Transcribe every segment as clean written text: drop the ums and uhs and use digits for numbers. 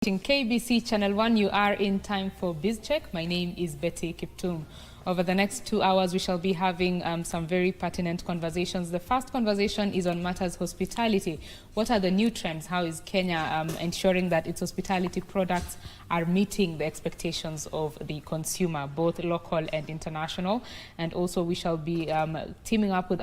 KBC Channel 1, you are in time for BizCheck. My name is Betty Kiptum. Over the next 2 hours, we shall be having some very pertinent conversations. The first conversation is on matters hospitality. What are the new trends? How is Kenya ensuring that its hospitality products are meeting the expectations of the consumer, both local and international? And also, we shall be teaming up with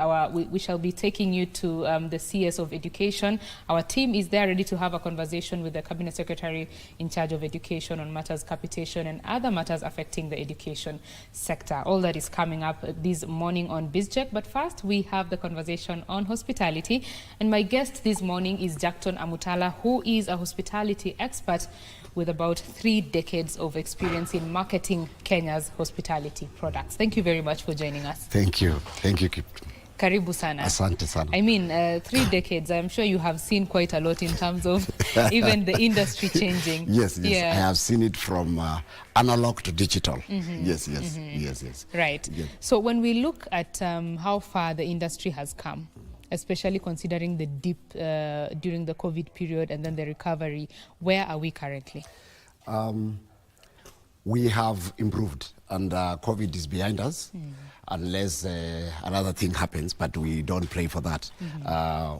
we shall be taking you to the CS of Education. Our team is there ready to have a conversation with the Cabinet Secretary in charge of education on matters capitation and other matters affecting the education sector. All that is coming up this morning on BizCheck. But first, we have the conversation on hospitality. And my guest this morning is Jackton Amutala, who is a hospitality expert with about 3 decades of experience in marketing Kenya's hospitality products. Thank you very much for joining us. Thank you. Thank you, Kip. Karibu sana. Asante sana. I mean, 3 decades, I'm sure you have seen quite a lot in terms of even the industry changing. Yes, yeah. I have seen it from analog to digital. Yes. Right. Yes. So when we look at how far the industry has come, especially considering the dip during the COVID period and then the recovery, where are we currently? We have improved, and COVID is behind us. Unless another thing happens, but we don't pray for that.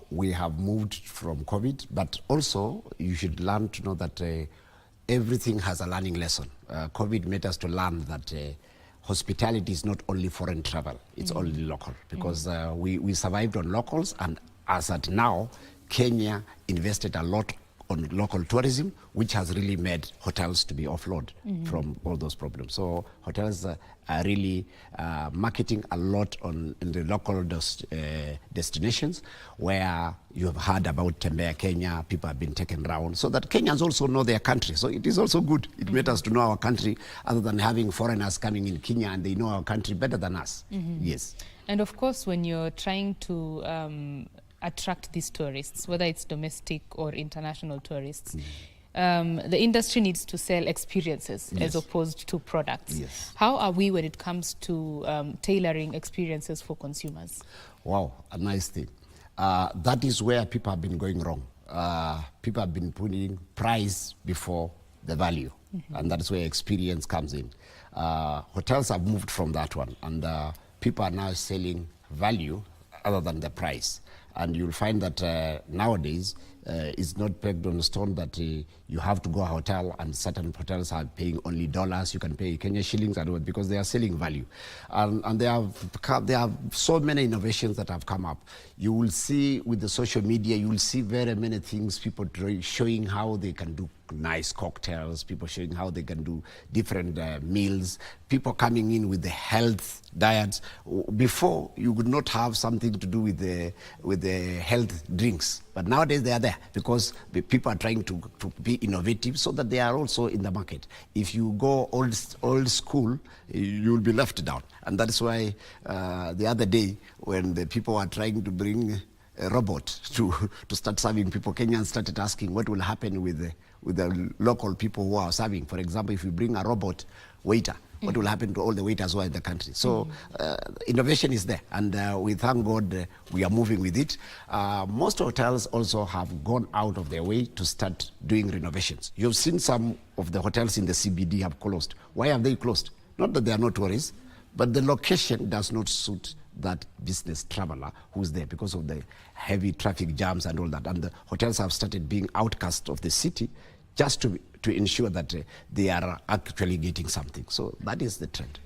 We have moved from COVID, but also you should learn to know that everything has a learning lesson. COVID made us to learn that hospitality is not only foreign travel, it's only local, because we survived on locals, and as at now, Kenya invested a lot on local tourism, which has really made hotels to be offload from all those problems. So hotels are really marketing a lot in the local destinations, where you have heard about Tembea Kenya, people have been taken around, so that Kenyans also know their country. So it is also good. It made us to know our country, other than having foreigners coming in Kenya and they know our country better than us. Yes. And of course, when you're trying to attract these tourists, whether it's domestic or international tourists, the industry needs to sell experiences as opposed to products. How are we when it comes to tailoring experiences for consumers? Wow, a nice thing. That is where people have been going wrong. People have been putting price before the value, and that's where experience comes in. Hotels have moved from that one, and people are now selling value other than the price. And you'll find that nowadays it's not pegged on the stone that you have to go a hotel, and certain hotels are paying only dollars. You can pay Kenya shillings and because they are selling value. And there are so many innovations that have come up. You will see with the social media, you will see very many things, people showing how they can do nice cocktails, people showing how they can do different meals, people coming in with the health diets. Before, you would not have something to do with the health drinks, but nowadays they are there because the people are trying to be innovative so that they are also in the market. If you go old school, you will be left down. And that's why the other day, when the people were trying to bring a robot to start serving people, Kenyans started asking what will happen with the local people who are serving. For example, if you bring a robot waiter, what will happen to all the waiters who are in the country? So innovation is there, and we thank God we are moving with it. Most hotels also have gone out of their way to start doing renovations. You've seen some of the hotels in the CBD have closed. Why have they closed? Not that they are not tourists, but the location does not suit that business traveler who's there because of the heavy traffic jams and all that. And the hotels have started being outcast of the city just to ensure that they are actually getting something. So that is the trend.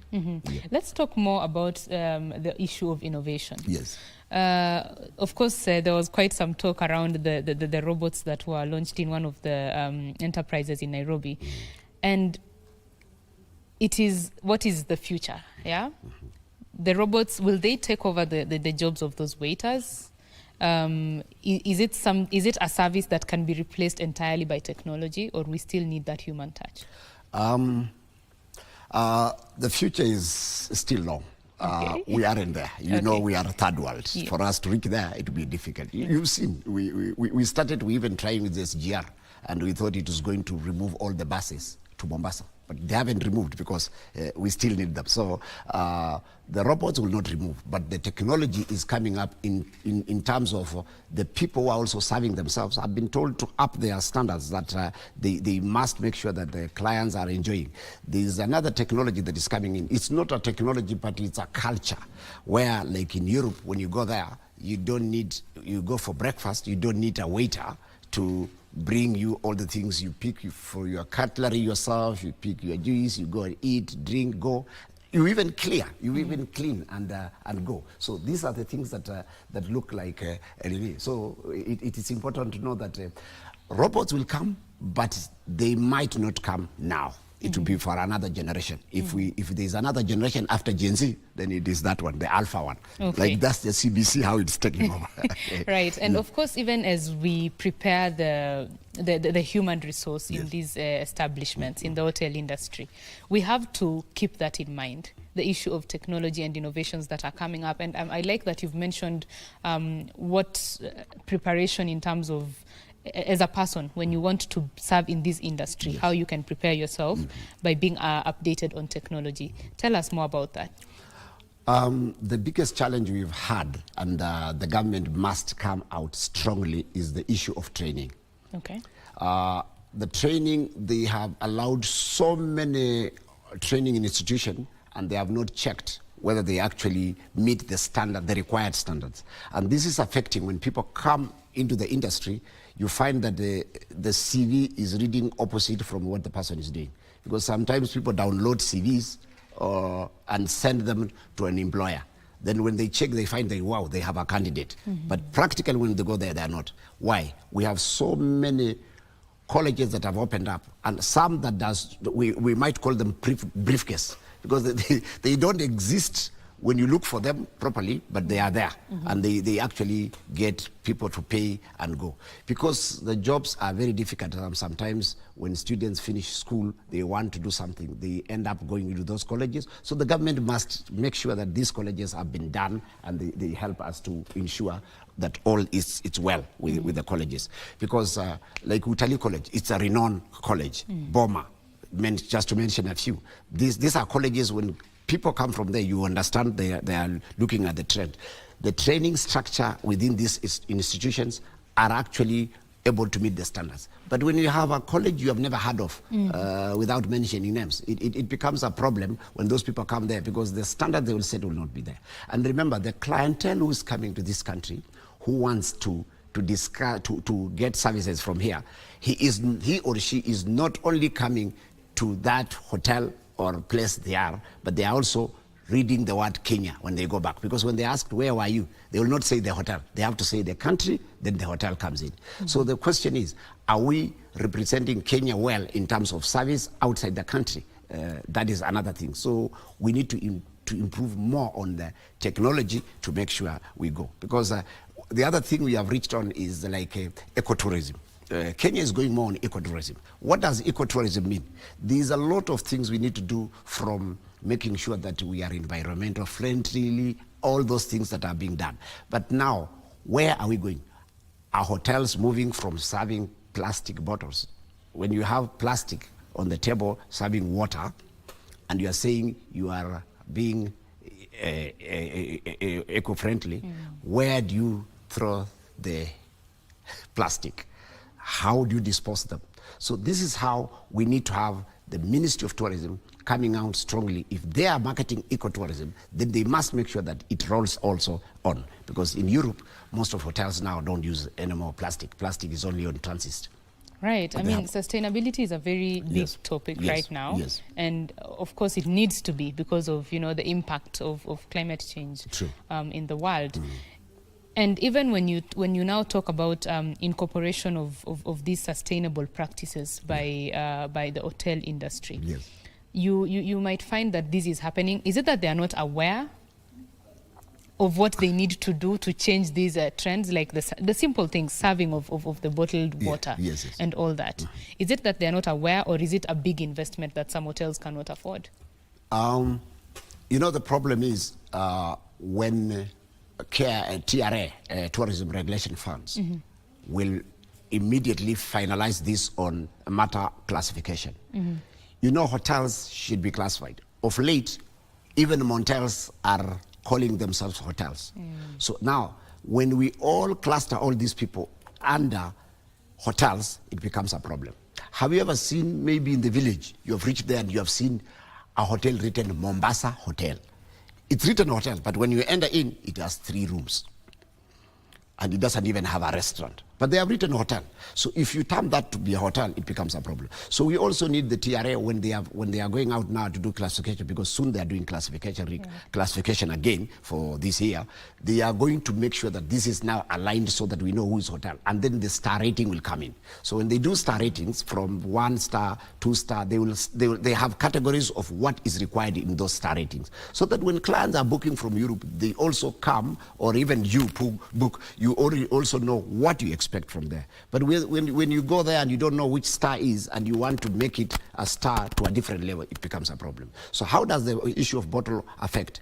Let's talk more about the issue of innovation. Yes. Of course, there was quite some talk around the robots that were launched in one of the enterprises in Nairobi. And it is, what is the future? Yeah. The robots, will they take over the jobs of those waiters? Is it a service that can be replaced entirely by technology, or we still need that human touch? The future is still long. We aren't there. You know, we are a third world. Yeah. For us to reach there, it will be difficult. You've seen, we started even trying with this SGR, and we thought it was going to remove all the buses to Mombasa. But they haven't removed because we still need them. So the robots will not remove, but the technology is coming up in terms of the people who are also serving themselves. I've been told to up their standards, that they must make sure that the clients are enjoying. There's another technology that is coming in. It's not a technology, but it's a culture where, like in Europe, when you go there, you go for breakfast, you don't need a waiter to bring you all the things. You pick for your cutlery yourself, you pick your juice, you go and eat, drink, go. You even clear, you even clean and go. So these are the things that look like LED. So it is important to know that robots will come, but they might not come now. It will be for another generation. If there's another generation after Gen Z, then it is that one, the alpha one. Okay. Like that's the CBC, how it's taking over. Right, and of course, even as we prepare the human resource in these establishments, in the hotel industry, we have to keep that in mind, the issue of technology and innovations that are coming up. And I like that you've mentioned what preparation in terms of, as a person, when you want to serve in this industry, how you can prepare yourself by being updated on technology. Tell us more about that. The biggest challenge we've had, and the government must come out strongly, is the issue of training. Okay. The training, they have allowed so many training institutions, and they have not checked whether they actually meet the standard, the required standards. And this is affecting when people come into the industry. You find that the CV is reading opposite from what the person is doing. Because sometimes people download CVs and send them to an employer. Then when they check, they find that, wow, they have a candidate. But practically when they go there, they're not. Why? We have so many colleges that have opened up, and some that we might call them briefcase, because they don't exist when you look for them properly, but they are there. And they actually get people to pay and go. Because the jobs are very difficult. Sometimes when students finish school, they want to do something. They end up going into those colleges. So the government must make sure that these colleges have been done, and they help us to ensure that all it's well with the colleges. Because like Utali College, it's a renowned college. Boma, just to mention a few. These are colleges, when people come from there, you understand they are looking at the trend. The training structure within these institutions are actually able to meet the standards. But when you have a college you have never heard of, without mentioning names, it becomes a problem when those people come there, because the standard they will set will not be there. And remember, the clientele who is coming to this country, who wants to get services from here, he or she is not only coming to that hotel or place they are, but they are also reading the word Kenya when they go back. Because when they ask, where were you? They will not say the hotel. They have to say the country, then the hotel comes in. So the question is, are we representing Kenya well in terms of service outside the country? That is another thing. So we need to improve more on the technology to make sure we go. Because the other thing we have reached on is like ecotourism. Kenya is going more on ecotourism. What does ecotourism mean? There's a lot of things we need to do, from making sure that we are environmental friendly, all those things that are being done. But now, where are we going? Are hotels moving from serving plastic bottles? When you have plastic on the table serving water, and you are saying you are being eco-friendly, where do you throw the plastic? How do you dispose them? So this is how we need to have the Ministry of Tourism coming out strongly. If they are marketing ecotourism, then they must make sure that it rolls also on. Because in Europe, most of hotels now don't use any more plastic. Plastic is only on transit. Right. I mean, sustainability is a very big topic right now. And of course, it needs to be, because of, the impact of climate change in the world. And even when you now talk about incorporation of these sustainable practices by the hotel industry, you might find that this is happening. Is it that they are not aware of what they need to do to change these trends, like the simple things, serving of the bottled water and all that? Is it that they are not aware, or is it a big investment that some hotels cannot afford? The problem is when TRA, Tourism Regulation Funds, will immediately finalize this on matter classification. you know, hotels should be classified. Of late, even motels are calling themselves hotels. So now, when we all cluster all these people under hotels, it becomes a problem. Have you ever seen, maybe in the village, you have reached there and you have seen a hotel written Mombasa Hotel? It's written hotel, but when you enter in, it has 3 rooms. And it doesn't even have a restaurant. But they have written hotel. So if you term that to be a hotel, it becomes a problem. So we also need the TRA when they are going out now to do classification, because soon they are doing classification again for this year. They are going to make sure that this is now aligned so that we know who is hotel. And then the star rating will come in. So when they do star ratings from 1 star, 2 star, they have categories of what is required in those star ratings. So that when clients are booking from Europe, they also come, or even you book, you already also know what you expect from there. But when you go there and you don't know which star is, and you want to make it a star to a different level, it becomes a problem. So how does the issue of bottle affect?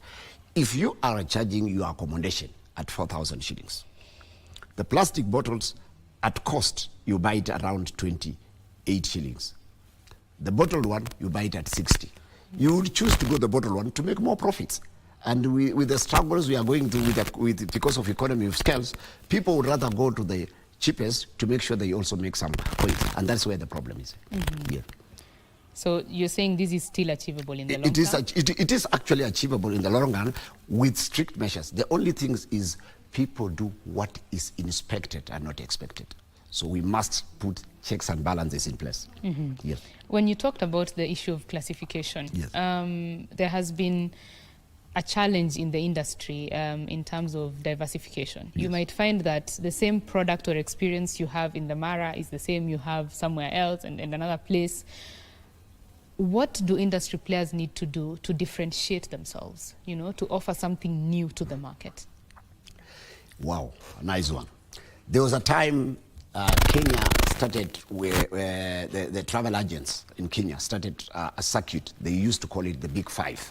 If you are charging your accommodation at 4,000 shillings, the plastic bottles at cost, you buy it around 28 shillings. The bottled one, you buy it at 60. You would choose to go the bottled one to make more profits. And with the struggles we are going through because of economy of scales, people would rather go to the cheapest to make sure they also make some points. And that's where the problem is. Yeah. So you're saying this is still achievable in the long run? It is actually achievable in the long run with strict measures. The only thing is people do what is inspected and not expected. So we must put checks and balances in place. Yes. When you talked about the issue of classification, yes. There has been a challenge in the industry in terms of diversification. Yes. You might find that the same product or experience you have in the Mara is the same you have somewhere else and another place. What do industry players need to do to differentiate themselves, you know, to offer something new to the market? Wow, a nice one. There was a time Kenya started where the travel agents in Kenya started a circuit. They used to call it the Big Five.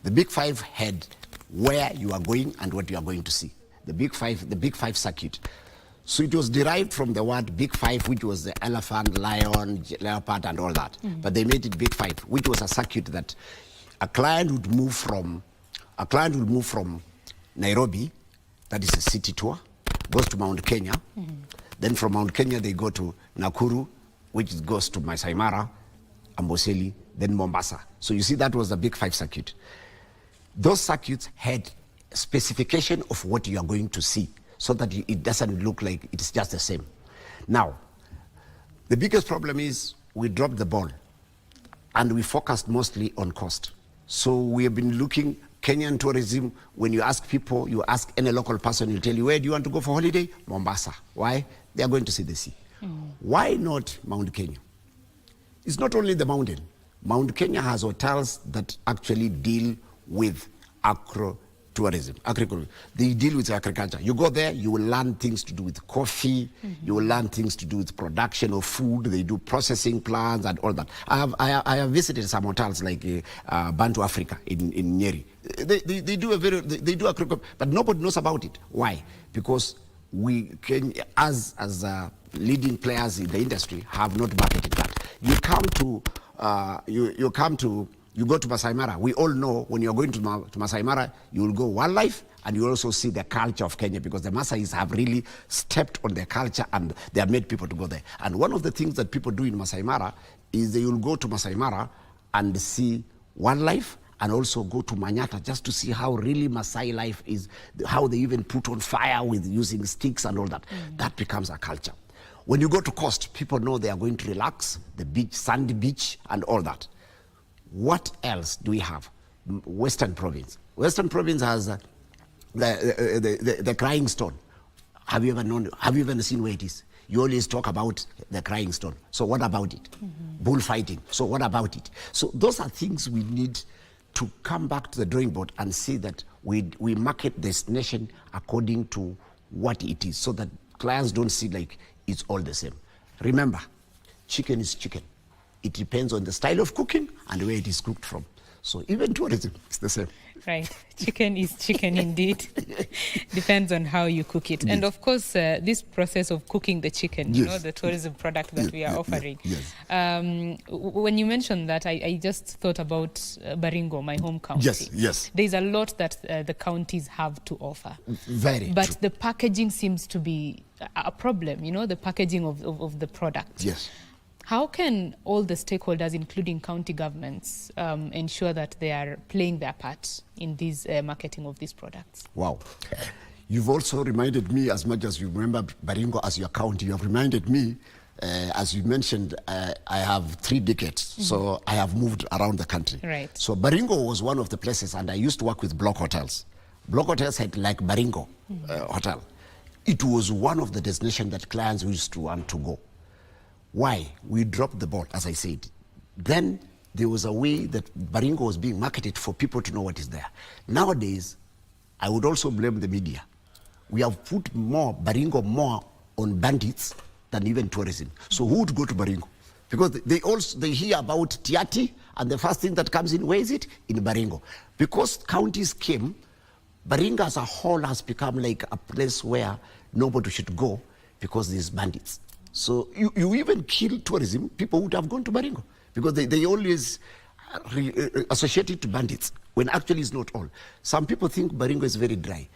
The Big Five had where you are going and what you are going to see. The Big Five circuit. So it was derived from the word Big Five, which was the elephant, lion, leopard, and all that. But they made it Big Five, which was a circuit that a client would move from Nairobi, that is a city tour, goes to Mount Kenya. Then from Mount Kenya they go to Nakuru, which goes to Masai Mara, Amboseli, then Mombasa. So you see, that was the Big Five circuit. Those circuits had specification of what you are going to see, so that it doesn't look like it's just the same. Now, the biggest problem is we dropped the ball and we focused mostly on cost. So we have been looking, Kenyan tourism, when you ask people, you ask any local person, he'll tell you, where do you want to go for holiday? Mombasa. Why? They are going to see the sea. Why not Mount Kenya? It's not only the mountain. Mount Kenya has hotels that actually deal with agro-tourism, agriculture. They deal with agriculture. You go there, you will learn things to do with coffee, you will learn things to do with production of food, they do processing plants and all that. I have visited some hotels like Bantu Africa in Nyeri. They do agriculture, but nobody knows about it. Why? Because we can, as leading players in the industry, have not marketed that. You go to Masai Mara. We all know when you're going to Masai Mara, you will go wildlife and you also see the culture of Kenya, because the Maasais have really stepped on their culture and they have made people to go there. And one of the things that people do in Masai Mara is they will go to Masai Mara and see wildlife and also go to Manyata just to see how really Maasai life is, how they even put on fire with using sticks and all that. That becomes a culture. When you go to coast, people know they are going to relax, the beach, sandy beach, and all that. What else do we have? Western Province. Western Province has the Crying Stone. Have you ever seen where it is? You always talk about the Crying Stone. So what about it? Bullfighting. So what about it? So those are things we need to come back to the drawing board and see that we market this nation according to what it is, so that clients don't see like it's all the same. Remember, chicken is chicken. It depends on the style of cooking and where it is cooked from. So even tourism is the same. Right. Chicken is chicken indeed. Depends on how you cook it. Yes. And of course, this process of cooking the chicken, you know, the tourism product that we are offering. Yes. When you mentioned that, I just thought about Baringo, my home county. Yes. There's a lot that the counties have to offer. Very But true. the packaging seems to be a problem, you know, the packaging of the product. Yes. How can all the stakeholders, including county governments, ensure that they are playing their part in this marketing of these products? Wow. You've also reminded me, as much as you remember Baringo as your county, you have reminded me, as you mentioned, I have 3 decades, so I have moved around the country. Right. So Baringo was one of the places, and I used to work with block hotels. Block hotels had like Baringo Hotel. It was one of the destinations that clients used to want to go. Why? We dropped the ball, as I said. Then there was a way that Baringo was being marketed for people to know what is there. Nowadays, I would also blame the media. We have put Baringo more on bandits than even tourism. So who would go to Baringo? Because they hear about Tiati, and the first thing that comes in, where is it? In Baringo. Because counties came, Baringo as a whole has become like a place where nobody should go because there's bandits. So you even kill tourism, people would have gone to Baringo because they always associate it to bandits, when actually it's not all. Some people think Baringo is very dry.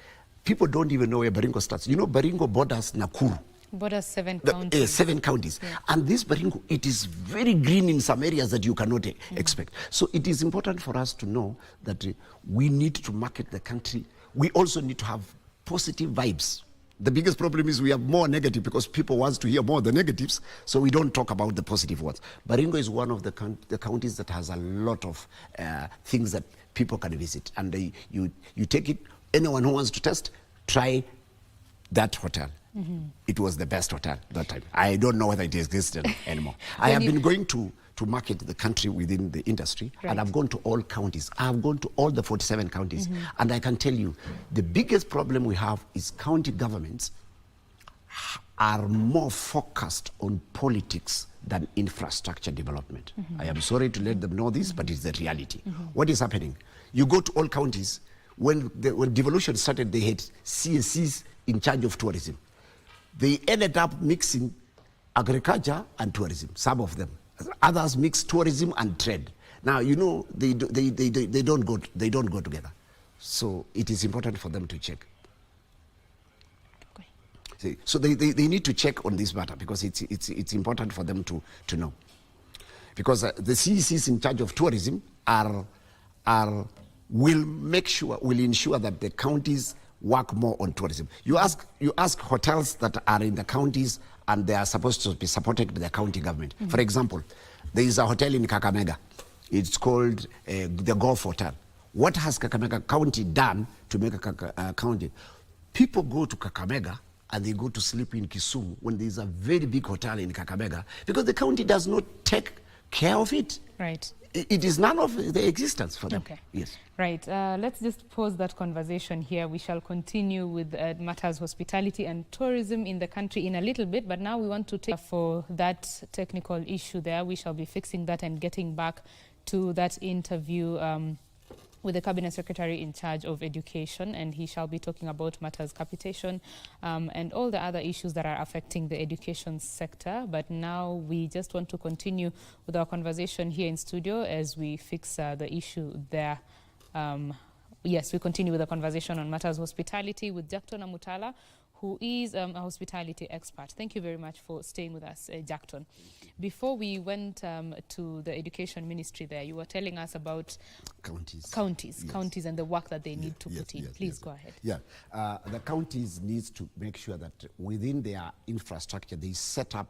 People don't even know where Baringo starts. You know, Baringo borders Nakuru. Borders 7 counties. 7 counties. Yeah. And this Baringo, it is very green in some areas that you cannot expect. So it is important for us to know that we need to market the country. We also need to have positive vibes. The biggest problem is we have more negative because people want to hear more of the negatives, so we don't talk about the positive ones. Baringo is one of the counties that has a lot of things that people can visit. And you take it, anyone who wants to test, try that hotel. It was the best hotel that time. I don't know whether it exists anymore. I have been going to market the country within the industry, and I've gone to all counties. I've gone to all the 47 counties, and I can tell you, the biggest problem we have is county governments are more focused on politics than infrastructure development. I am sorry to let them know this, but it's the reality. What is happening? You go to all counties, when devolution started, they had CSCs in charge of tourism. They ended up mixing agriculture and tourism, some of them. Others mix tourism and trade. Now, you know, they don't go together. So it is important for them to check. Okay. So they need to check on this matter because it's important for them to know. Because the CECs in charge of tourism will ensure that the counties work more on tourism. You ask hotels that are in the counties and they are supposed to be supported by the county government. For example, there is a hotel in Kakamega. It's called the Golf Hotel. What has Kakamega County done to make a county? People go to Kakamega and they go to sleep in Kisumu when there is a very big hotel in Kakamega because the county does not take care of it. Right. It is none of the existence for them. Okay. Yes. Right. Let's just pause that conversation here. We shall continue with matters hospitality and tourism in the country in a little bit, but now we want to take for that technical issue there. We shall be fixing that and getting back to that interview with the Cabinet Secretary in charge of education, and he shall be talking about matters capitation and all the other issues that are affecting the education sector. But now we just want to continue with our conversation here in studio as we fix the issue there. Yes, we continue with the conversation on matters hospitality with Jackton Amutala, who is a hospitality expert. Thank you very much for staying with us, Jackton. Before we went to the education ministry there, you were telling us about counties and the work that they need to put in. Please go ahead. Yeah, the counties needs to make sure that within their infrastructure, they set up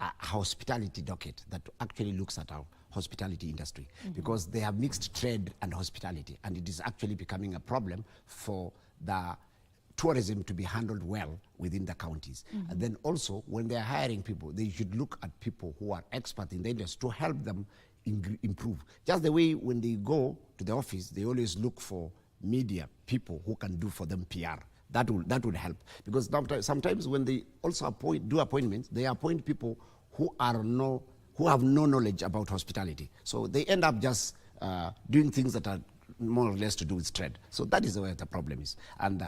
a hospitality docket that actually looks at our hospitality industry, because they have mixed trade and hospitality, and it is actually becoming a problem for the tourism to be handled well within the counties. And then also, when they're hiring people, they should look at people who are expert in the industry to help them improve. Just the way when they go to the office, they always look for media people who can do for them PR. That would help, because sometimes when they also do appointments, they appoint people who have no knowledge about hospitality. So they end up just doing things that are more or less to do with trade. So that is where the problem is. And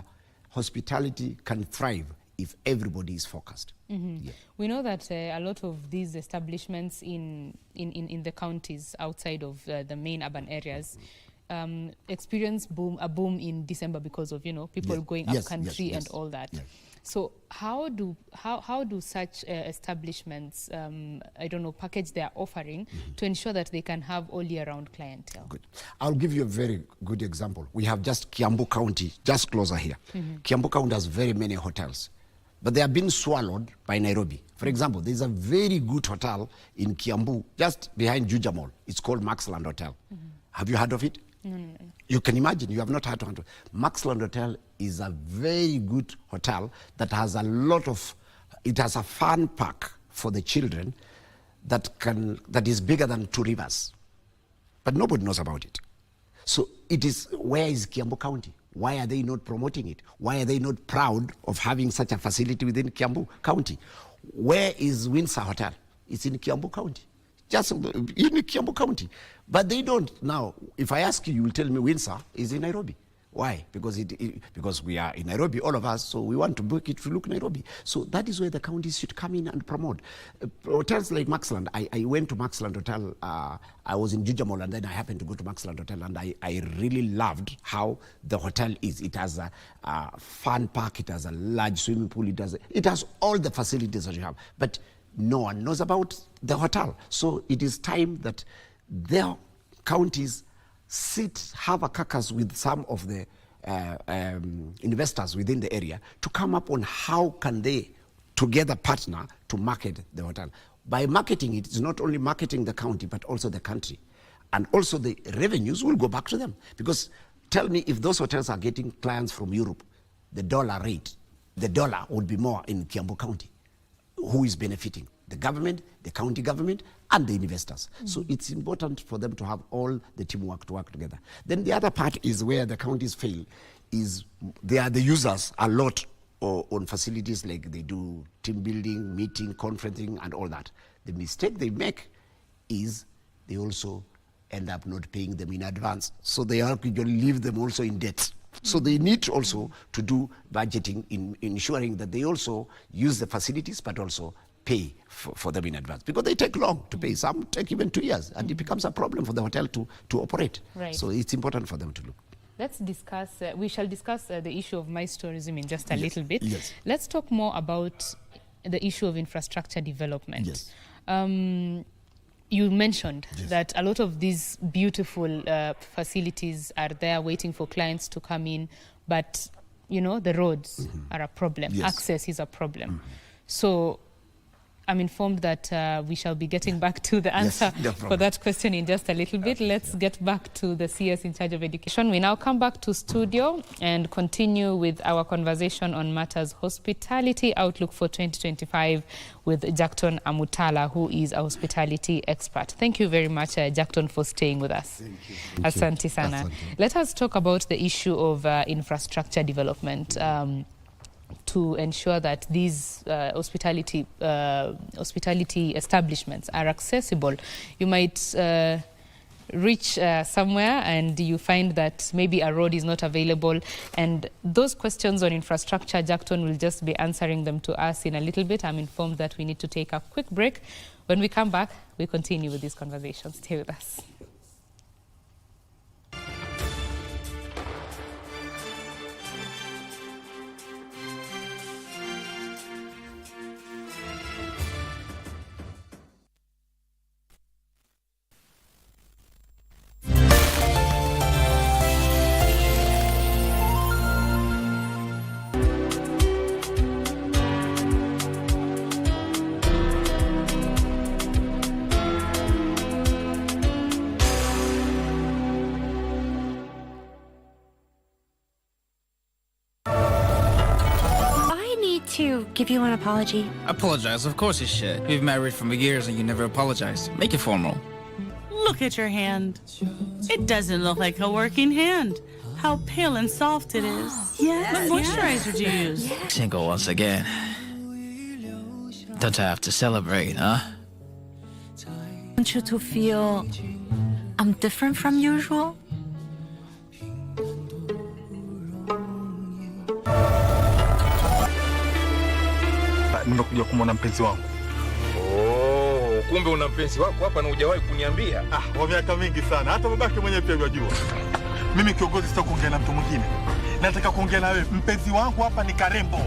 hospitality can thrive if everybody is focused. Yeah. We know that a lot of these establishments in the counties outside of the main urban areas experience a boom in December because of, people going up country and all that. Yes. So how do such establishments, package their offering to ensure that they can have all year round clientele? Good. I'll give you a very good example. We have just Kiambu County, just closer here. Kiambu County has very many hotels, but they have been swallowed by Nairobi. For example, there's a very good hotel in Kiambu, just behind Juja Mall. It's called Maxland Hotel. Have you heard of it? No. You can imagine, you have not heard of it. Maxland Hotel is a very good hotel that has it has a fun park for the children that is bigger than 2 rivers. But nobody knows about it. So where is Kiambu County? Why are they not promoting it? Why are they not proud of having such a facility within Kiambu County? Where is Windsor Hotel? It's in Kiambu County. Just in Kiambu County. But they don't. Now, if I ask you, you will tell me Windsor is in Nairobi. Why? Because we are in Nairobi, all of us, so we want to book it to look Nairobi. So that is where the counties should come in and promote. Hotels like Maxland, I went to Maxland Hotel, I was in Juja Mall, and then I happened to go to Maxland Hotel, and I really loved how the hotel is. It has a fun park, it has a large swimming pool, it has all the facilities that you have. But no one knows about the hotel. So it is time that their counties have a caucus with some of the investors within the area to come up on how can they together partner to market the hotel. By marketing it's not only marketing the county but also the country. And also the revenues will go back to them. Because tell me, if those hotels are getting clients from Europe, the dollar would be more in Kiambu County. Who is benefiting? The government, the county government, and the investors. So it's important for them to have all the teamwork to work together. Then the other part is where the counties fail, is they are the users a lot on facilities, like they do team building, meeting, conferencing, and all that. The mistake they make is they also end up not paying them in advance. So they actually leave them also in debt. So they need also to do budgeting in ensuring that they also use the facilities but also pay for them in advance, because they take long to pay. Some take even 2 years, and it becomes a problem for the hotel to operate. Right. So it's important for them to look. Let's discuss, we shall discuss the issue of MICE tourism in just a little bit. Yes. Let's talk more about the issue of infrastructure development. Yes. You mentioned that a lot of these beautiful facilities are there waiting for clients to come in, but the roads are a problem. Yes. Access is a problem. So I'm informed that we shall be getting back to the answer for that question in just a little bit. Let's get back to the CS in charge of education. We now come back to studio and continue with our conversation on matters hospitality outlook for 2025 with Jackton Amutala, who is a hospitality expert. Thank you very much, Jackton, for staying with us. Thank you. Asante sana. Let us talk about the issue of infrastructure development. To ensure that these hospitality establishments are accessible. You might reach somewhere and you find that maybe a road is not available, and those questions on infrastructure, Jackton will just be answering them to us in a little bit. I'm informed that we need to take a quick break. When we come back, we continue with this conversation. Stay with us. To give you an apology. Apologize, of course you should. We've been married for years and you never apologized. Make it formal. Look at your hand. It doesn't look like a working hand. How pale and soft it is. Yes. What moisturizer do you use? Single once again. Don't I have to celebrate, huh? I want you to feel I'm different from usual? Nimekuja kumwona mpenzi wangu. Oh, kumbe una mpenzi wako hapa na hujawahi kuniambia? Wa miaka mingi sana. Hata babake mwenyewe pia yajua. Mimi kiongozi, sitaki kuongea na mtu mwingine. Nataka kuongea na wewe. Mpenzi wangu hapa ni Karembo.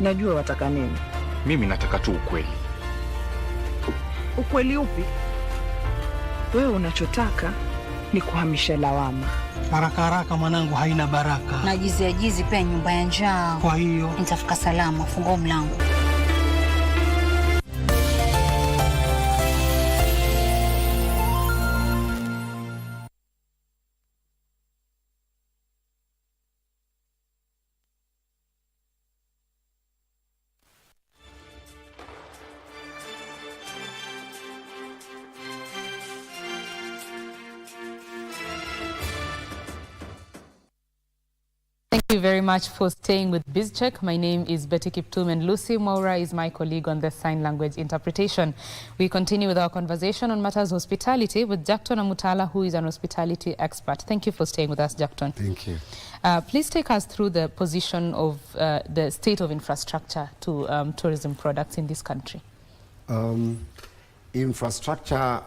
Najua wataka nini. Mimi nataka tu ukweli. Ukweli upi? Wewe unachotaka ni kuhamisha lawama. Haraka haraka mwanangu haina baraka. Najizi pia nyumba ya njaa. Kwa hiyo nitafika salama, fungua mlango. Thank you very much for staying with BizCheck. My name is Betty Kiptum and Lucy Mwaura is my colleague on the sign language interpretation. We continue with our conversation on matters hospitality with Jackton Amutala, who is an hospitality expert. Thank you for staying with us, Jackton. Thank you. Please take us through the position of the state of infrastructure to tourism products in this country. Infrastructure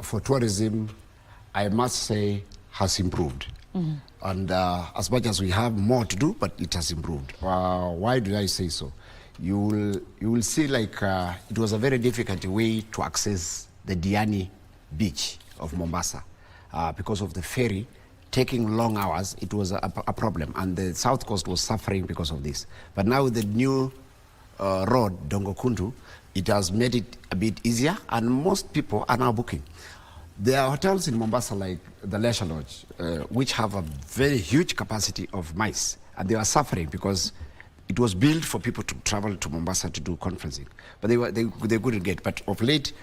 for tourism, I must say, has improved. And as much as we have more to do, but it has improved. Why do I say so? You will see like it was a very difficult way to access the Diani beach of Mombasa because of the ferry taking long hours. It was a problem, and the South Coast was suffering because of this. But now with the new road, Dongo Kundu, it has made it a bit easier, and most people are now booking. There are hotels in Mombasa like the Leisure Lodge, which have a very huge capacity of mice, and they are suffering because it was built for people to travel to Mombasa to do conferencing, but they couldn't get. But of late,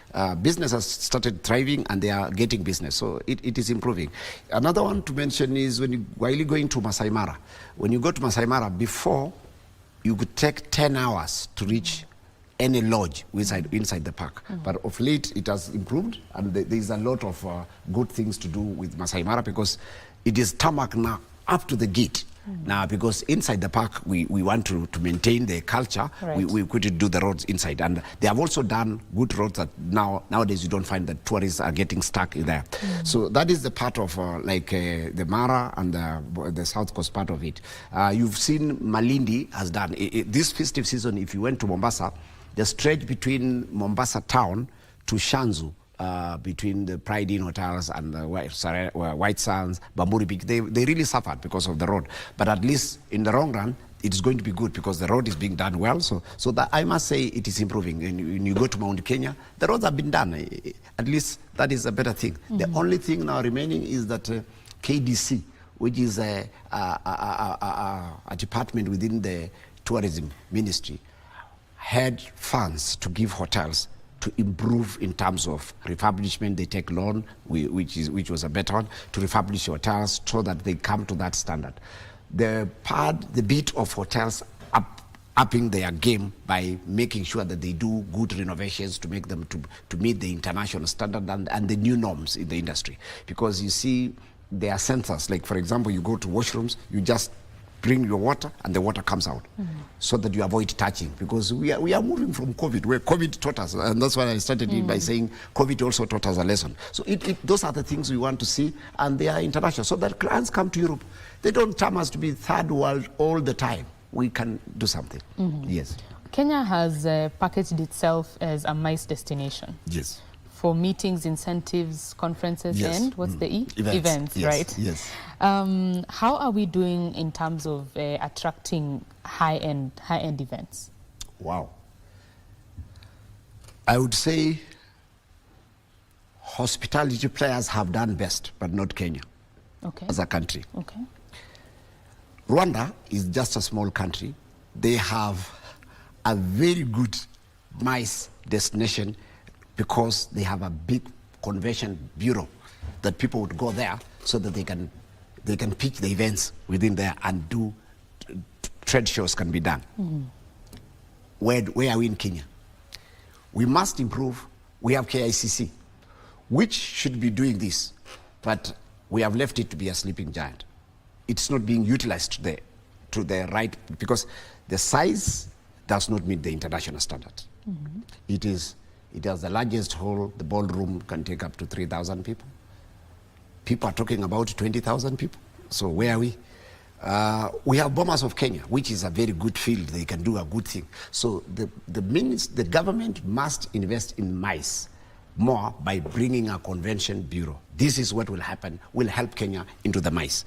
business has started thriving, and they are getting business, so it is improving. Another one to mention is while you going to Masai Mara, when you go to Masai Mara, before you could take 10 hours to reach any lodge inside the park. But of late it has improved, and there is a lot of good things to do with Masai Mara because it is tarmac now up to the gate. Now, because inside the park we want to maintain the culture, right. we could do the roads inside, and they have also done good roads that nowadays you don't find that tourists are getting stuck in there. So that is the part of the Mara and the South Coast part of it. You've seen Malindi has done this festive season. If you went to Mombasa, the stretch between Mombasa town to Shanzu, between the Pride Inn hotels and the White Sands, Bamburi Beach, they really suffered because of the road. But at least in the long run, it's going to be good because the road is being done well. So that I must say it is improving. And when you go to Mount Kenya, the roads have been done. At least that is a better thing. The only thing now remaining is that KBC, which is a department within the tourism ministry, had funds to give hotels to improve in terms of refurbishment. They take loan, which was a better one, to refurbish hotels so that they come to that standard. The bit of hotels upping their game by making sure that they do good renovations to make them to meet the international standard and the new norms in the industry. Because you see, there are sensors. Like for example, you go to washrooms, you just bring your water and the water comes out, so that you avoid touching, because we are moving from COVID, where COVID taught us, and that's why I started by saying COVID also taught us a lesson. So those are the things we want to see, and they are international, so that clients come to Europe. They don't term us to be third world all the time. We can do something. Yes. Kenya has packaged itself as a MICE destination. Yes. For meetings, incentives, conferences, yes. and what's the E? Events, yes. Right? Yes. How are we doing in terms of attracting high-end events? Wow. I would say hospitality players have done best, but not Kenya as a country. Okay. Rwanda is just a small country. They have a very good MICE destination because they have a big convention bureau that people would go there so that they can pitch the events within there and do trade shows can be done. Where are we in Kenya? We must improve. We have KICC, which should be doing this. but we have left it to be a sleeping giant. It's not being utilized to the right, because the size does not meet the international standard. It has the largest hall. The ballroom can take up to 3,000 people. People are talking about 20,000 people. So where are we? We have Bomas of Kenya, which is a very good field. They can do a good thing. So the government must invest in MICE more by bringing a convention bureau. This is what will happen, will help Kenya into the MICE.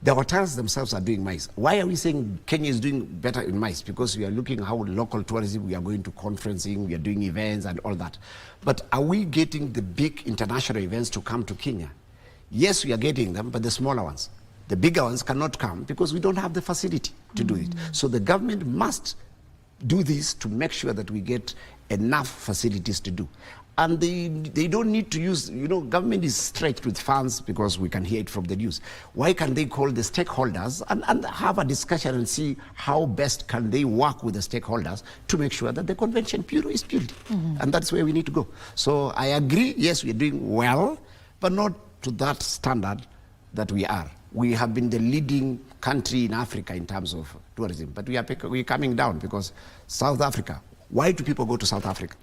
The hotels themselves are doing MICE. Why are we saying Kenya is doing better in MICE? Because we are looking how local tourism, we are going to conferencing, we are doing events and all that. But are we getting the big international events to come to Kenya? Yes, we are getting them, but the smaller ones. The bigger ones cannot come because we don't have the facility to do it. So the government must do this to make sure that we get enough facilities to do. And they don't need to use, government is stretched with funds because we can hear it from the news. Why can't they call the stakeholders and have a discussion and see how best can they work with the stakeholders to make sure that the convention bureau is built? And that's where we need to go. So I agree, yes, we're doing well, but not to that standard that we are. We have been the leading country in Africa in terms of tourism, but we're coming down because South Africa, why do people go to South Africa?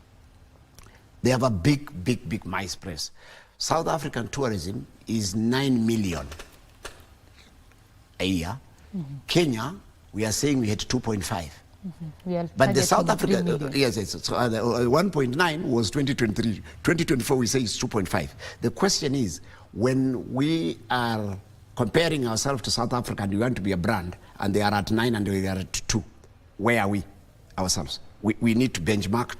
They have a big MICE press. South African tourism is 9 million a year. Kenya, we are saying we had 2.5. But the South Africa, yes. So 1.9 was 2023. 2024, we say it's 2.5. The question is, when we are comparing ourselves to South Africa and we want to be a brand, and they are at 9 and we are at 2, where are we ourselves? We need to benchmark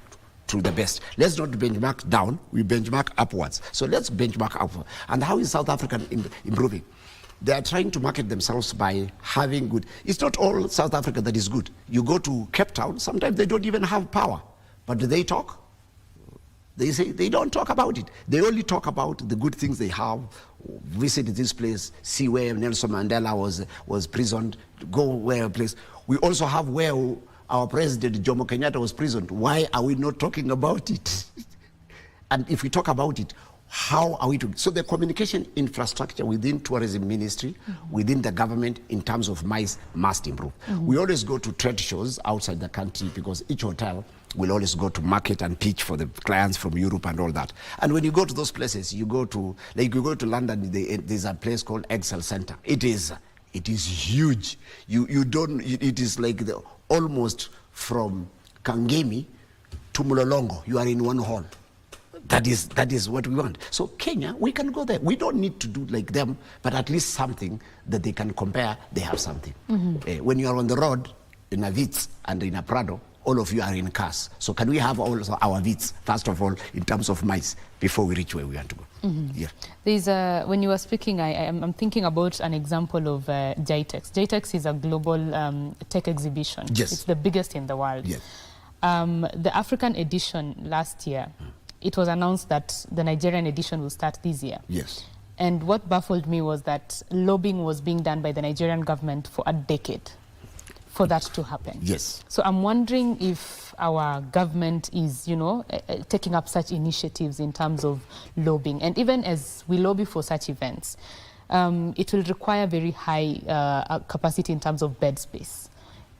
to the best. Let's not benchmark down, we benchmark upwards. So let's benchmark upward. And how is South Africa improving? They are trying to market themselves by having good. It's not all South Africa that is good. You go to Cape Town, sometimes they don't even have power. But do they talk? They say they don't talk about it. They only talk about the good things they have. Visit this place, see where Nelson Mandela was prisoned, go where a place. We also have where our president, Jomo Kenyatta, was prisoned. Why are we not talking about it? And if we talk about it, how are we to? So the communication infrastructure within tourism ministry, within the government in terms of MICE must improve. We always go to trade shows outside the country because each hotel will always go to market and pitch for the clients from Europe and all that. And when you go to those places, you go to London, there's a place called Excel Center. It is huge. It is like almost from Kangemi to Mulolongo, you are in one hall. That is what we want. So Kenya, we can go there. We don't need to do like them, but at least something that they can compare, they have something. When you are on the road, in a Vitz and in a Prado, all of you are in cars. So can we have also our Vitz, first of all, in terms of MICE, before we reach where we want to go? Yeah. There's when you were speaking, I'm thinking about an example of JITEX. JITEX is a global tech exhibition. Yes. It's the biggest in the world. Yes. The African edition last year, it was announced that the Nigerian edition will start this year. Yes. And what baffled me was that lobbying was being done by the Nigerian government for a decade for that to happen. Yes. So I'm wondering if our government is, taking up such initiatives in terms of lobbying. And even as we lobby for such events, it will require very high capacity in terms of bed space.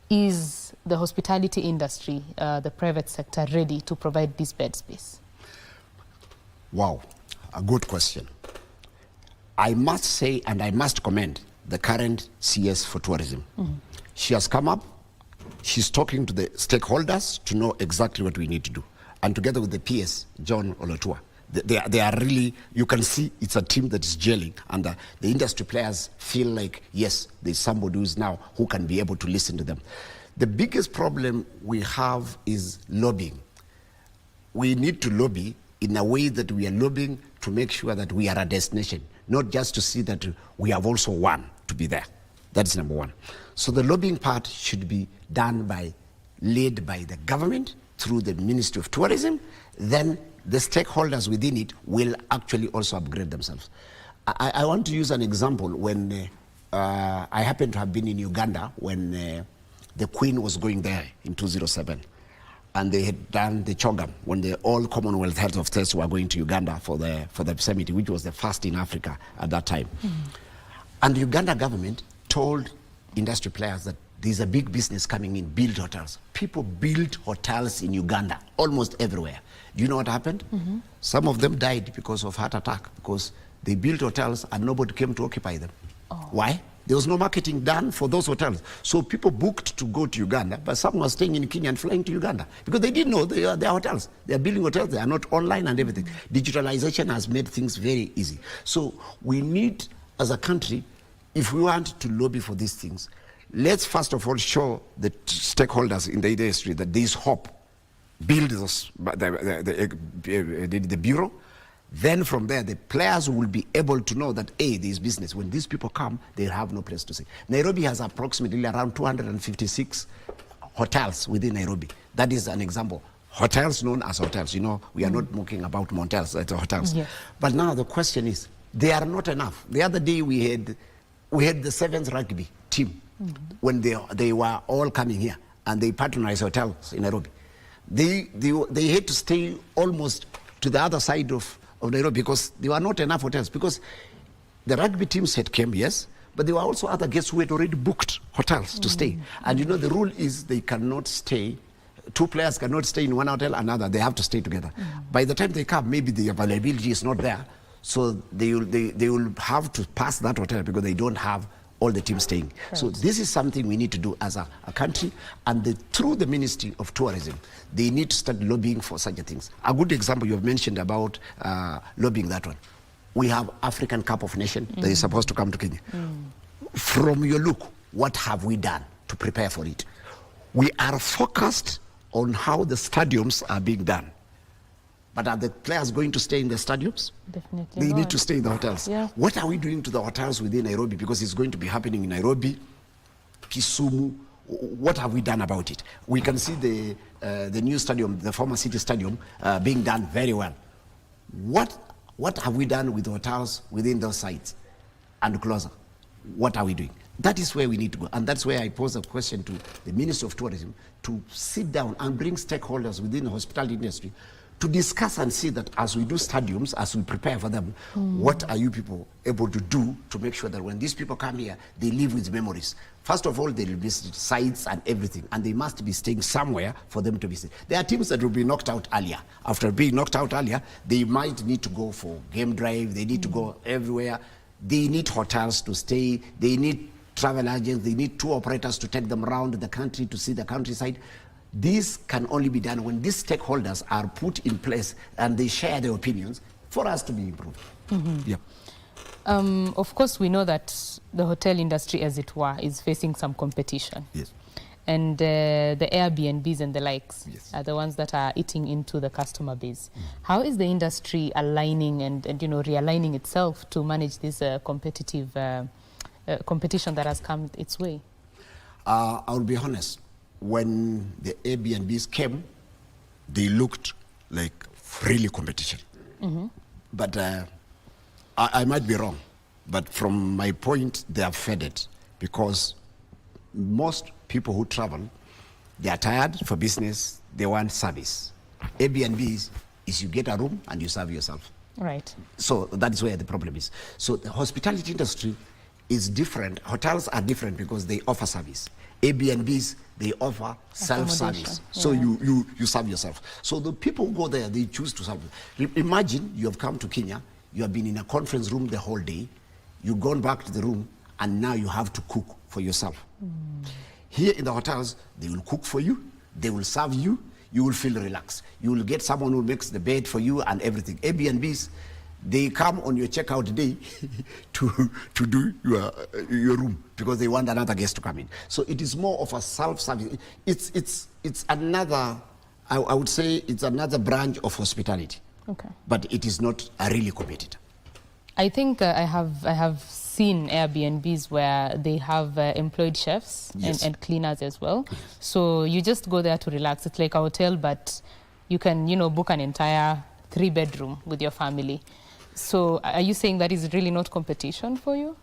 Is the hospitality industry, the private sector, ready to provide this bed space? Wow, a good question. I must say, and I must commend the current CS for tourism. She has come up, she's talking to the stakeholders to know exactly what we need to do. And together with the PS, John Olotua, they are really, you can see it's a team that is gelling, and the industry players feel like, yes, there's somebody who's now who can be able to listen to them. The biggest problem we have is lobbying. We need to lobby in a way that we are lobbying to make sure that we are a destination, not just to see that we have also won to be there. That's number one. So the lobbying part should be done led by the government through the Ministry of Tourism. Then the stakeholders within it will actually also upgrade themselves. I want to use an example. When I happen to have been in Uganda when the Queen was going there in 2007. and they had done the CHOGM when the all Commonwealth Heads of States were going to Uganda for the summit, which was the first in Africa at that time. And the Uganda government told industry players that there's a big business coming in, build hotels. People built hotels in Uganda, almost everywhere. Do you know what happened? Some of them died because of heart attack, because they built hotels and nobody came to occupy them. Why? There was no marketing done for those hotels. So people booked to go to Uganda, but some were staying in Kenya and flying to Uganda because they didn't know they are hotels. They are building hotels, they are not online and everything. Digitalization has made things very easy. So we need, as a country, if we want to lobby for these things, let's first of all show the stakeholders in the industry that there is hope. Build the bureau. Then from there, the players will be able to know that, A, there is business. When these people come, they have no place to stay. Nairobi has approximately around 256 hotels within Nairobi. That is an example. Hotels known as hotels. You know, we are not talking about motels, it's hotels. Yes. But now the question is, they are not enough. The other day we had the Sevens rugby team when they were all coming here and they patronized hotels in Nairobi. They had to stay almost to the other side of Nairobi because there were not enough hotels, because the rugby teams had come, yes, but there were also other guests who had already booked hotels to stay. And you know, the rule is they cannot stay, two players cannot stay in one hotel, another, they have to stay together. By the time they come, maybe the availability is not there, so they will have to pass that hotel because they don't have all the teams staying. Right. So this is something we need to do as a country, and through the Ministry of Tourism, they need to start lobbying for such things. A good example you have mentioned about lobbying that one. We have African Cup of Nations that is supposed to come to Kenya. From your look, what have we done to prepare for it? We are focused on how the stadiums are being done. But are the players going to stay in the stadiums? Definitely They not. need to stay in the hotels. Yeah. What are we doing to the hotels within Nairobi? Because it's going to be happening in Nairobi, Kisumu. What have we done about it? We can see the new stadium, the former city stadium, being done very well. What have we done with the hotels within those sites and closer? What are we doing? That is where we need to go. And that's where I pose a question to the Minister of Tourism to sit down and bring stakeholders within the hospitality industry to discuss and see that as we do stadiums, as we prepare for them, what are you people able to do to make sure that when these people come here, they live with memories? First of all, they will visit sites and everything, and they must be staying somewhere for them to visit. There are teams that will be knocked out earlier. After being knocked out earlier, they might need to go for game drive, they need to go everywhere. They need hotels to stay, they need travel agents, they need tour operators to take them around the country to see the countryside. This can only be done when these stakeholders are put in place and they share their opinions for us to be improved. Yeah. Of course, we know that the hotel industry, as it were, is facing some competition. Yes. And the Airbnbs and the likes are the ones that are eating into the customer base. How is the industry aligning and realigning itself to manage this competitive competition that has come its way? I'll be honest. When the Airbnbs came, they looked like really competition. But I might be wrong, but from my point, they have faded because most people who travel, they are tired for business, they want service. Airbnbs is you get a room and you serve yourself. Right. So that is where the problem is. So the hospitality industry is different. Hotels are different because they offer service. Airbnbs, they offer self-service. So you serve yourself. So the people who go there, they choose to serve. Imagine you have come to Kenya, you have been in a conference room the whole day, you've gone back to the room, and now you have to cook for yourself. Here in the hotels, they will cook for you, they will serve you, you will feel relaxed. You will get someone who makes the bed for you and everything. Airbnbs, they come on your checkout day to do your room because they want another guest to come in. So it is more of a self-service. It's another, I would say it's another branch of hospitality. Okay. But it is not a really competitor. I think I have seen Airbnbs where they have employed chefs and cleaners as well. So you just go there to relax. It's like a hotel, but you can, book an entire 3-bedroom with your family. So are you saying that is really not competition for you?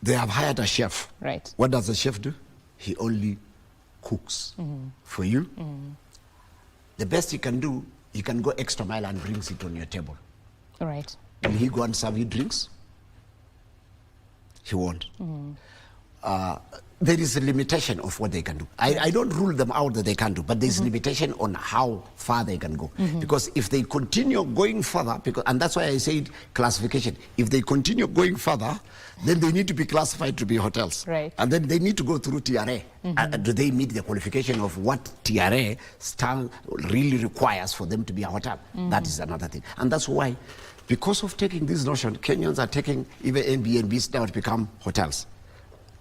They have hired a chef. Right. What does the chef do? He only cooks for you. The best he can do, he can go extra mile and brings it on your table. All right. Will he go and serve you drinks? He won't. There is a limitation of what they can do. I don't rule them out that they can't do, but there's limitation on how far they can go. Because if they continue going further, and that's why I said classification, if they continue going further, then they need to be classified to be hotels. Right. And then they need to go through TRA. Do they meet the qualification of what TRA really requires for them to be a hotel? That is another thing. And that's why, because of taking this notion, Kenyans are taking even Airbnbs now to become hotels.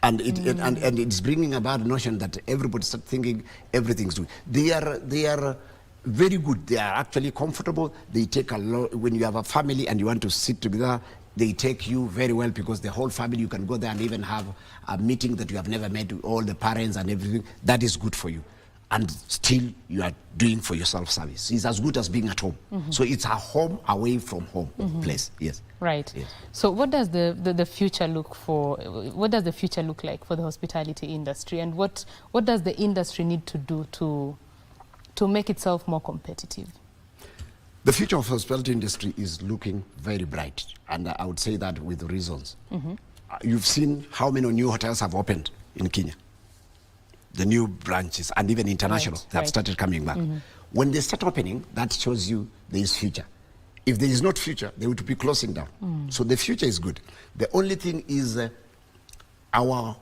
And it's bringing about the notion that everybody start thinking everything's good. They are very good. They are actually comfortable. They take a lot. When you have a family and you want to sit together, they take you very well, because the whole family, you can go there and even have a meeting that you have never met with all the parents and everything. That is good for you. And still you are doing for yourself service. It's as good as being at home. So it's a home away from home place. Yes. Right. Yes. So what does the future look for? What does the future look like for the hospitality industry, and what does the industry need to do to make itself more competitive? The future of the hospitality industry is looking very bright, and I would say that with reasons. You've seen how many new hotels have opened in Kenya. The new branches and even international have started coming back. When they start opening, that shows you there is future. If there is not future, they would be closing down. So the future is good. The only thing is our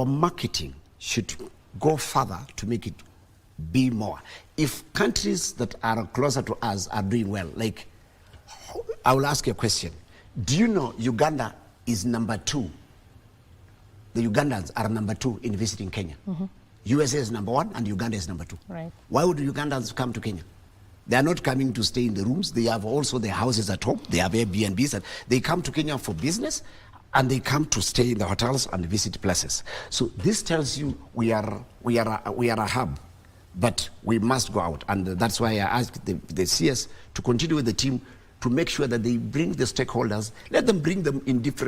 marketing should go further to make it be more. If countries that are closer to us are doing well, like, I will ask you a question. Do you know Uganda is number 2? The Ugandans are number 2 in visiting Kenya. USA is number 1 and Uganda is number 2. Right. Why would Ugandans come to Kenya? They are not coming to stay in the rooms. They have also their houses at home. They have Airbnbs. And they come to Kenya for business, and they come to stay in the hotels and visit places. So this tells you we are a hub, but we must go out. And that's why I asked the CS to continue with the team to make sure that they bring the stakeholders, let them bring them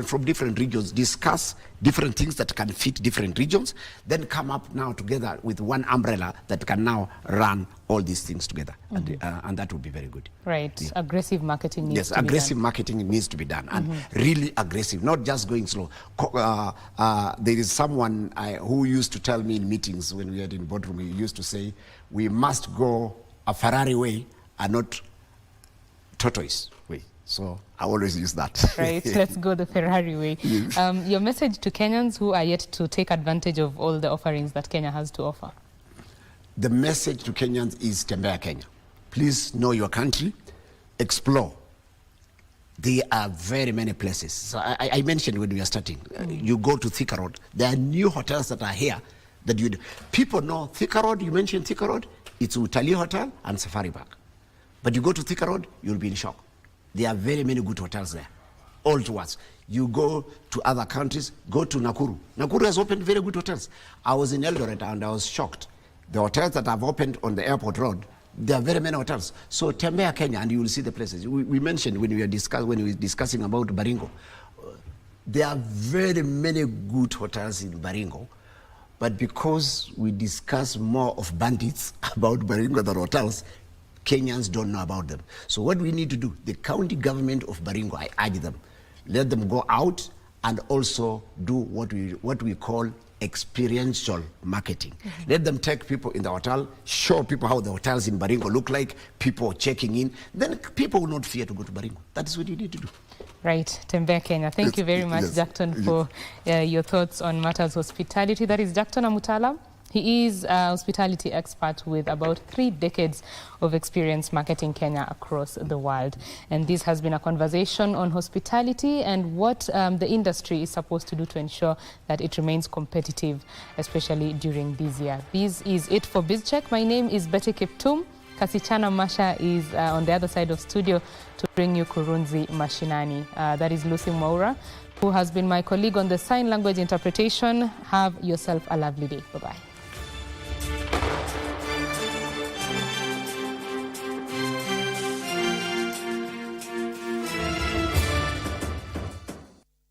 from different regions, discuss different things that can fit different regions, then come up now together with one umbrella that can now run all these things together. And that would be very good. Right. Yeah. Aggressive marketing needs to be done. Yes, aggressive marketing needs to be done, and really aggressive, not just going slow. There is someone who used to tell me in meetings when we were in boardroom, he used to say, we must go a Ferrari way and not tortoise way. So I always use that. Right, let's go the Ferrari way. Yes. Your message to Kenyans who are yet to take advantage of all the offerings that Kenya has to offer? The message to Kenyans is Tembea Kenya. Please know your country, explore. There are very many places. So I mentioned when we are starting, you go to Thika Road, there are new hotels that are here that people know Thika Road. You mentioned Thika Road, it's Utalii Hotel and Safari Park. But you go to Thika Road, you'll be in shock. There are very many good hotels there, all towards. You go to other countries, go to Nakuru. Nakuru has opened very good hotels. I was in Eldoret and I was shocked. The hotels that have opened on the airport road, there are very many hotels. So Tembea Kenya and you will see the places. We mentioned when we were discussing about Baringo, there are very many good hotels in Baringo. But because we discuss more of bandits about Baringo than hotels, Kenyans don't know about them. So what we need to do, the county government of Baringo, I urge them, let them go out and also do what we call experiential marketing. Let them take people in the hotel, show people how the hotels in Baringo look like, people checking in, then people will not fear to go to Baringo. That is what you need to do. Right, Tembea Kenya. Thank you very much, Jackton, for your thoughts on matters hospitality. That is Jackton Amutala. He is a hospitality expert with about 3 decades of experience marketing Kenya across the world. And this has been a conversation on hospitality and what the industry is supposed to do to ensure that it remains competitive, especially during this year. This is it for BizCheck. My name is Betty Kiptum. Kasichana Masha is on the other side of studio to bring you Kurunzi Mashinani. That is Lucy Moura, who has been my colleague on the sign language interpretation. Have yourself a lovely day. Bye-bye.